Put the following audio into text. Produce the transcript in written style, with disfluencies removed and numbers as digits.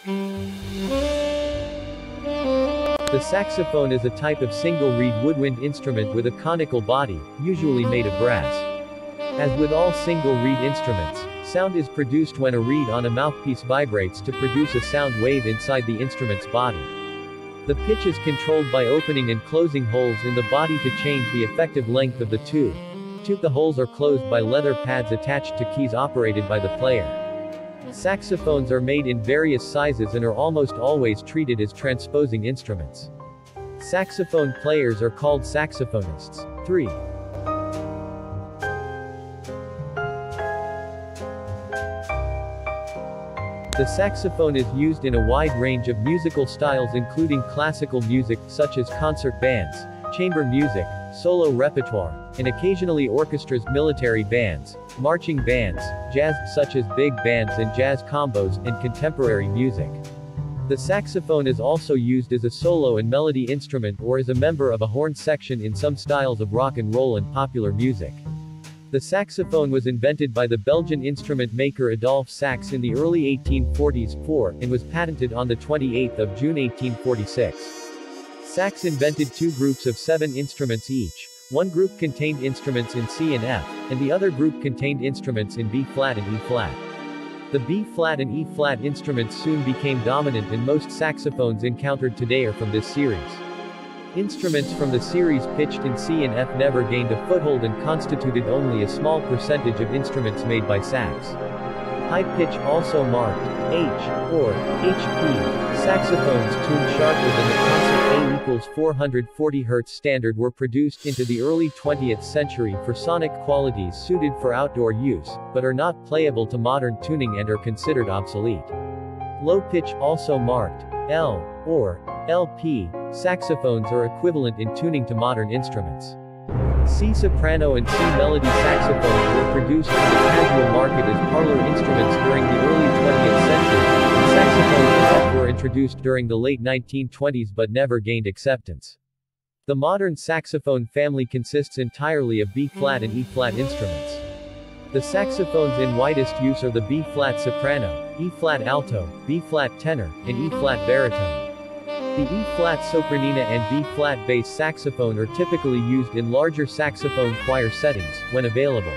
The saxophone is a type of single-reed woodwind instrument with a conical body, usually made of brass. As with all single-reed instruments, sound is produced when a reed on a mouthpiece vibrates to produce a sound wave inside the instrument's body. The pitch is controlled by opening and closing holes in the body to change the effective length of the tube. The holes are closed by leather pads attached to keys operated by the player. Saxophones are made in various sizes and are almost always treated as transposing instruments. Saxophone players are called saxophonists. 3. The saxophone is used in a wide range of musical styles including classical music, such as concert bands, chamber music, solo repertoire, and occasionally orchestras, military bands, marching bands, jazz, such as big bands and jazz combos, and contemporary music. The saxophone is also used as a solo and melody instrument or as a member of a horn section in some styles of rock and roll and popular music. The saxophone was invented by the Belgian instrument maker Adolphe Sax in the early 1840s, and was patented on the 28th of June 1846. Sax invented two groups of 7 instruments each. One group contained instruments in C and F, and the other group contained instruments in B-flat and E-flat. The B-flat and E-flat instruments soon became dominant and most saxophones encountered today are from this series. Instruments from the series pitched in C and F never gained a foothold and constituted only a small percentage of instruments made by Sax. High pitch, also marked H or HP, saxophones tuned sharper than the concert A equals 440 Hz standard were produced into the early 20th century for sonic qualities suited for outdoor use, but are not playable to modern tuning and are considered obsolete. Low pitch, also marked L or LP, saxophones are equivalent in tuning to modern instruments. C soprano and C melody saxophones were produced for the casual market as parlor instruments during the early 20th century, and saxophones were introduced during the late 1920s but never gained acceptance. The modern saxophone family consists entirely of B-flat and E-flat instruments. The saxophones in widest use are the B-flat soprano, E-flat alto, B-flat tenor, and E-flat baritone. The E-flat sopranina and B-flat bass saxophone are typically used in larger saxophone choir settings, when available.